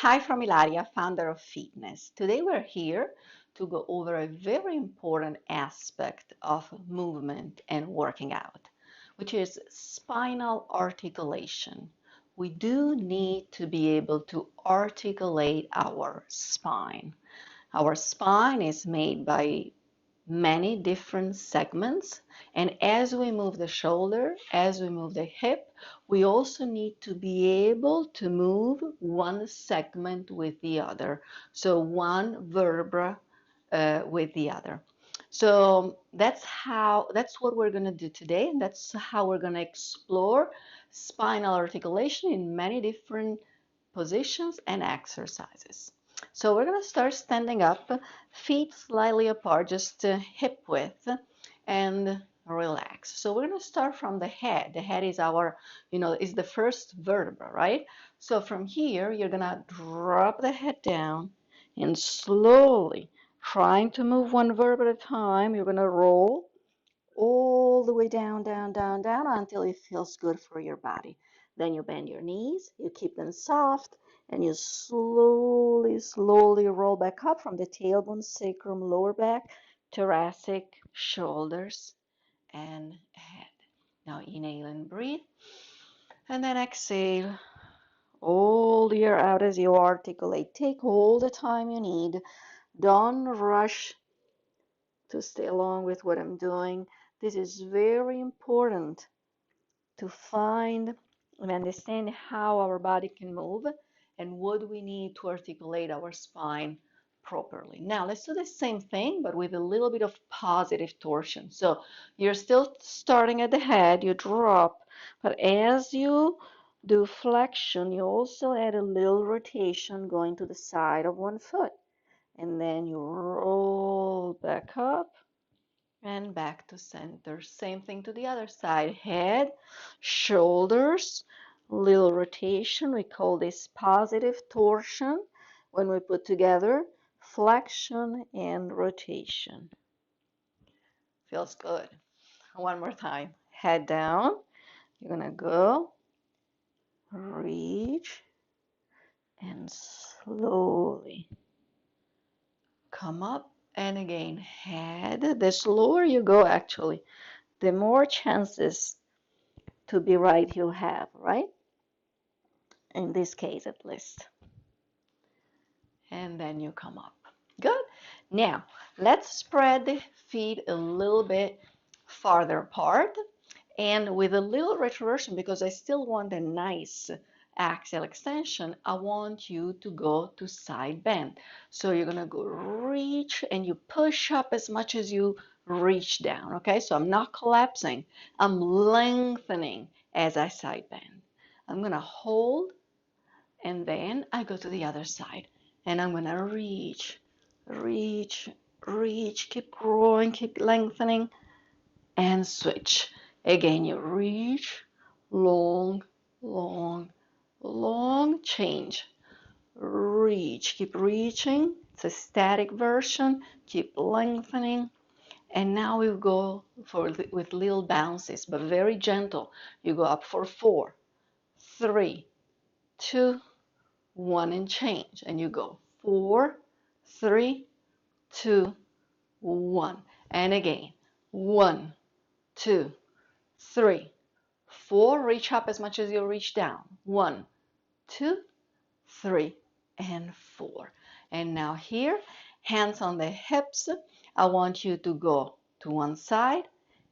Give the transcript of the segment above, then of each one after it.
Hi from Ilaria, founder of FEET-NESS. Today we're here to go over a very important aspect of movement and working out, which is spinal articulation. We do need to be able to articulate our spine. Our spine is made by many different segments, and as we move the shoulder, as we move the hip, we also need to be able to move one segment with the other, so one vertebra with the other. So that's what we're going to do today, and that's how we're going to explore spinal articulation in many different positions and exercises. So we're going to start standing up, feet slightly apart, just hip width, and relax. So we're going to start from the head. The head is our, is the first vertebra, right? So from here, you're going to drop the head down and slowly, trying to move one vertebra at a time, you're going to roll all the way down, down, down, down until it feels good for your body. Then you bend your knees, you keep them soft, and you slowly, slowly roll back up from the tailbone, sacrum, lower back, thoracic, shoulders, and head. Now inhale and breathe, and then exhale. All the air out as you articulate. Take all the time you need. Don't rush to stay along with what I'm doing. This is very important to find and understand how our body can move and what we need to articulate our spine properly. Now let's do the same thing but with a little bit of positive torsion. So you're still starting at the head, you drop, but as you do flexion, you also add a little rotation going to the side of one foot. And then you roll back up and back to center. Same thing to the other side. Head, shoulders, little rotation. We call this positive torsion when we put together flexion and rotation. Feels good. One more time. Head down. You're going to go, reach, and slowly come up. And again, head. The slower you go, actually, the more chances to be right you have, right? In this case, at least. And then you come up. Good. Now, let's spread the feet a little bit farther apart and with a little retroversion, because I still want a nice axial extension, I want you to go to side bend. So you're going to go reach and you push up as much as you reach down, okay? So I'm not collapsing. I'm lengthening as I side bend. I'm going to hold and then I go to the other side and I'm going to reach, reach, reach, keep growing, keep lengthening and switch. Again, you reach, long, long, long, change, reach, keep reaching. It's a static version, keep lengthening. And now we go with little bounces, but very gentle. You go up for 4, 3, 2, 1 and change. And you go 4, 3, 2, 1. And again, 1, 2, 3, 4. Reach up as much as you reach down. 1, 2, 3, and 4. And now here, hands on the hips. I want you to go to one side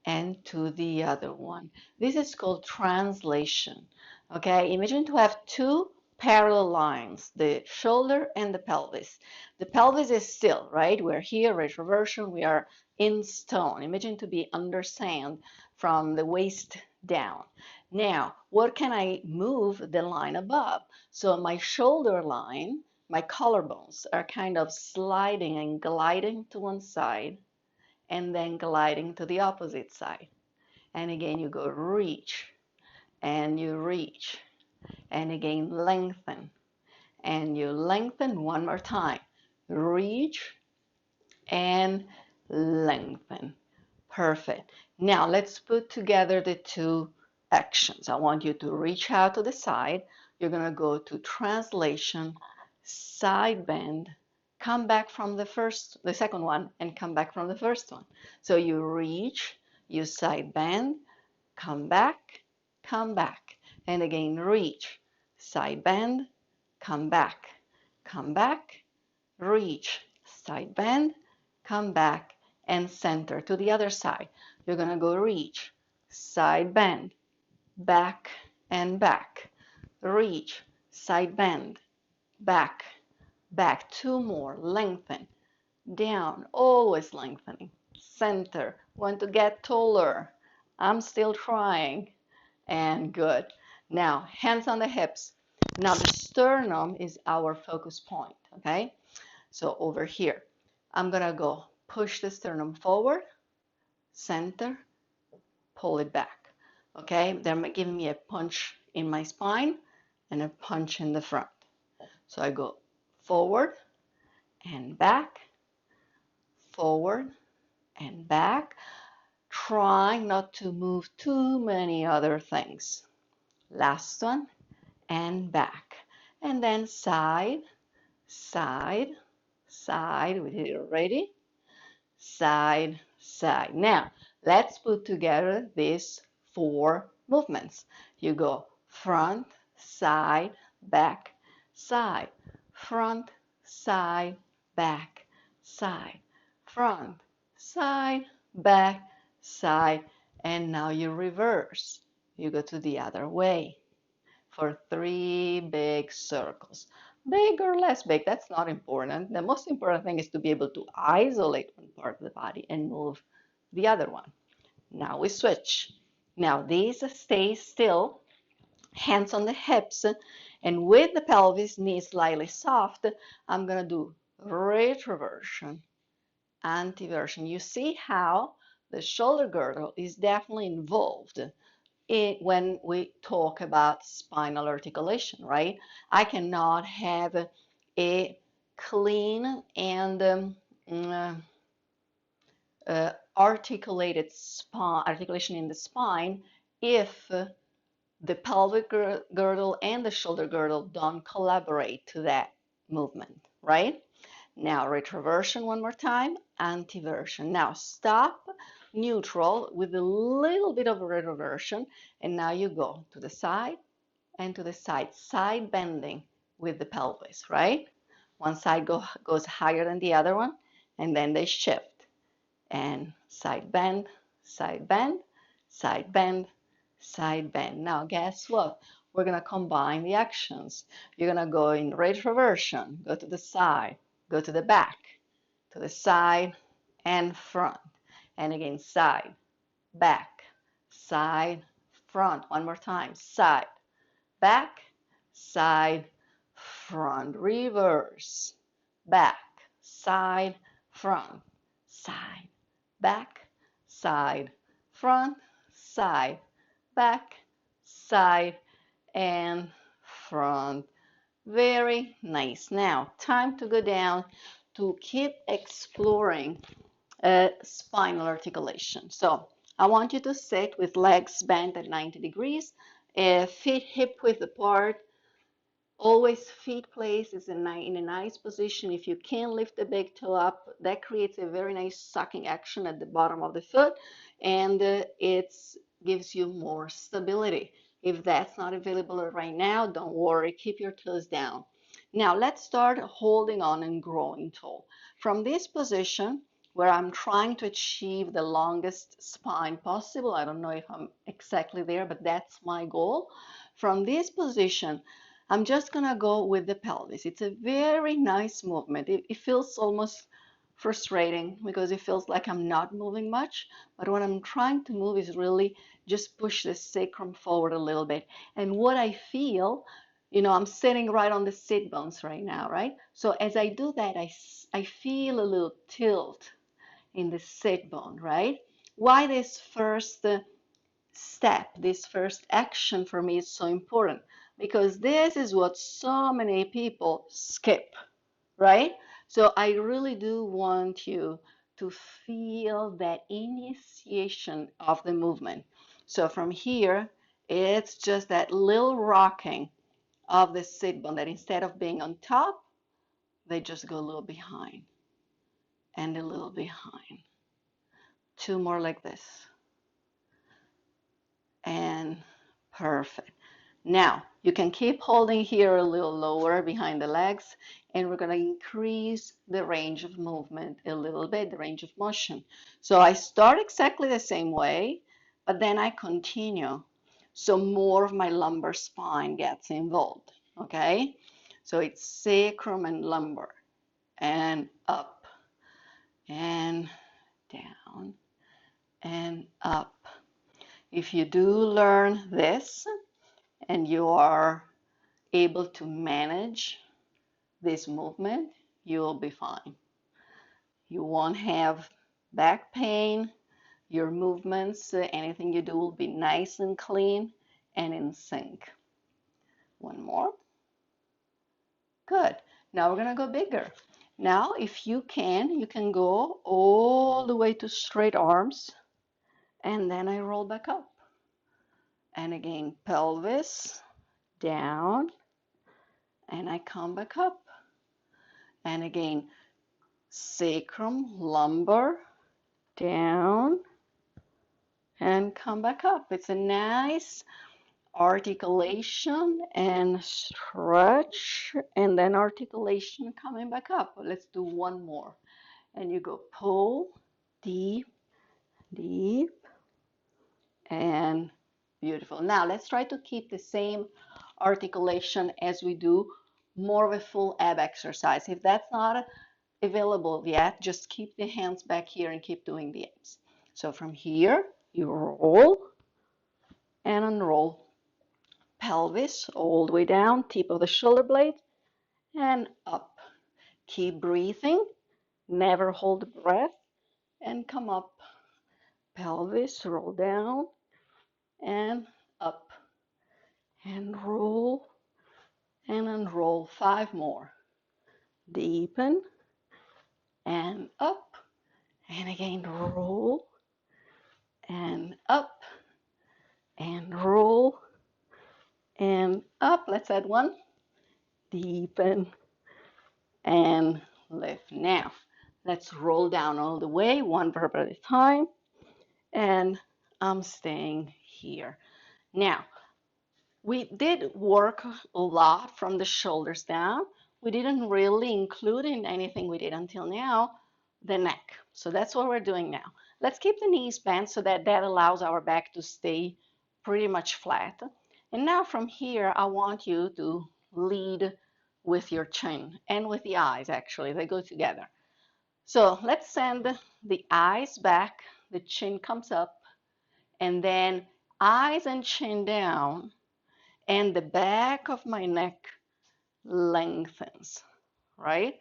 and to the other one. This is called translation. Okay, imagine to have two parallel lines, the shoulder and the pelvis. The pelvis is still, right? We're here, retroversion, we are in stone. Imagine to be under sand from the waist down. Now, what can I move the line above? So my shoulder line, my collarbones are kind of sliding and gliding to one side and then gliding to the opposite side. And again, you go reach and you reach and again lengthen and you lengthen one more time. Reach and lengthen. Perfect. Now let's put together the two actions. I want you to reach out to the side. You're going to go to translation, side bend, come back from the second one, and come back from the first one. So you reach, you side bend, come back, and again reach, side bend, come back, reach, side bend, come back, and center to the other side. You're going to go reach, side bend, back and back, reach, side bend, back, two more, lengthen, down, always lengthening, center, want to get taller, I'm still trying, and good. Now, hands on the hips. Now the sternum is our focus point, okay? So over here, I'm gonna go push the sternum forward, center, pull it back, okay? They're giving me a punch in my spine and a punch in the front. So I go forward and back, forward and back, trying not to move too many other things. Last one, and back. And then side, side, side, we did it already, side, side. Now, let's put together these 4 movements. You go front, side, back, side, front, side, back, side, front, side, back, side, and now you reverse. You go to the other way for 3 big circles. Big or less big, that's not important. The most important thing is to be able to isolate one part of the body and move the other one. Now we switch. Now these stay still, hands on the hips, and with the pelvis, knees slightly soft, I'm going to do retroversion, anteversion. You see how the shoulder girdle is definitely involved when we talk about spinal articulation, right? I cannot have a clean and articulated articulation in the spine if the pelvic girdle and the shoulder girdle don't collaborate to that movement, right? Now retroversion one more time, anteversion. Now stop, neutral with a little bit of retroversion, and now you go to the side and to the side, side bending with the pelvis, right? One side goes higher than the other one, and then they shift. And side bend, side bend, side bend, side bend. Now guess what? We're gonna combine the actions. You're gonna go in retroversion, go to the side, go to the back, to the side and front. And again, side, back, side, front. One more time, side, back, side, front. Reverse, back, side, front, side, back, side, front, side, back, side, and front. Very nice. Now, time to go down to keep exploring spinal articulation. So I want you to sit with legs bent at 90 degrees, feet hip width apart. Always feet placed in a nice position. If you can lift the big toe up, that creates a very nice sucking action at the bottom of the foot, and it gives you more stability. If that's not available right now, don't worry, keep your toes down. Now let's start holding on and growing tall. From this position, where I'm trying to achieve the longest spine possible, I don't know if I'm exactly there, but that's my goal. From this position, I'm just gonna go with the pelvis. It's a very nice movement. It feels almost frustrating because it feels like I'm not moving much, but what I'm trying to move is really just push the sacrum forward a little bit. And what I feel, I'm sitting right on the sit bones right now, right? So as I do that, I feel a little tilt in the sit bone, right? Why this first step, this first action for me is so important? Because this is what so many people skip, right? So I really do want you to feel that initiation of the movement. So from here, it's just that little rocking of the sit bone, that instead of being on top, they just go a little behind and a little behind. 2 more like this. And perfect. Now, you can keep holding here a little lower behind the legs, and we're going to increase the range of movement a little bit, the range of motion. So I start exactly the same way, but then I continue. So more of my lumbar spine gets involved, okay? So it's sacrum and lumbar, and up, and down, and up. If you do learn this, and you are able to manage this movement, you will be fine. You won't have back pain. Your movements, anything you do will be nice and clean and in sync. One more. Good. Now we're going to go bigger. Now, if you can go all the way to straight arms, and then I roll back up. And again, pelvis down, and I come back up. And again, sacrum, lumbar, down, and come back up. It's a nice articulation and stretch, and then articulation coming back up. Let's do one more. And you go pull, deep, deep, and beautiful. Now let's try to keep the same articulation as we do more of a full ab exercise. If that's not available yet, just keep the hands back here and keep doing the abs. So from here, you roll and unroll. Pelvis all the way down, tip of the shoulder blade, and up. Keep breathing, never hold breath, and come up. Pelvis, roll down, and up. And roll and unroll. 5 more. Deepen and up. And again, roll and up. And roll and up. Let's add one. Deepen and lift. Now, let's roll down all the way, one vertebra at a time. And I'm staying here. Now, we did work a lot from the shoulders down. We didn't really include in anything we did until now, the neck. So that's what we're doing now. Let's keep the knees bent so that allows our back to stay pretty much flat. And now from here, I want you to lead with your chin and with the eyes, actually. They go together. So let's send the eyes back, the chin comes up, and then eyes and chin down, and the back of my neck lengthens, right?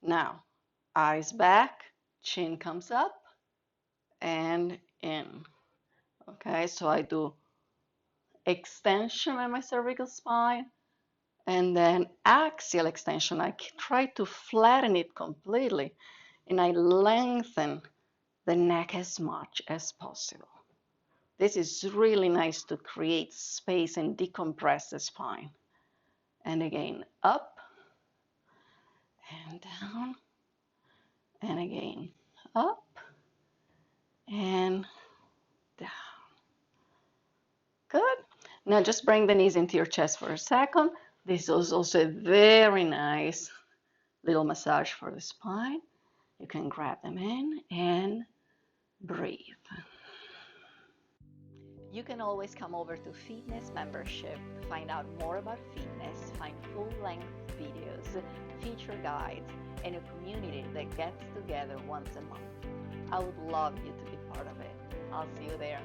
Now, eyes back, chin comes up, and in. Okay, so I do extension on my cervical spine, and then axial extension. I try to flatten it completely, and I lengthen the neck as much as possible. This is really nice to create space and decompress the spine. And again, up and down, and again, up and down. Good. Now just bring the knees into your chest for a second. This is also a very nice little massage for the spine. You can grab them in and breathe. You can always come over to FEET-NESS membership, find out more about FEET-NESS, find full-length videos, feature guides, and a community that gets together once a month. I would love you to be part of it. I'll see you there.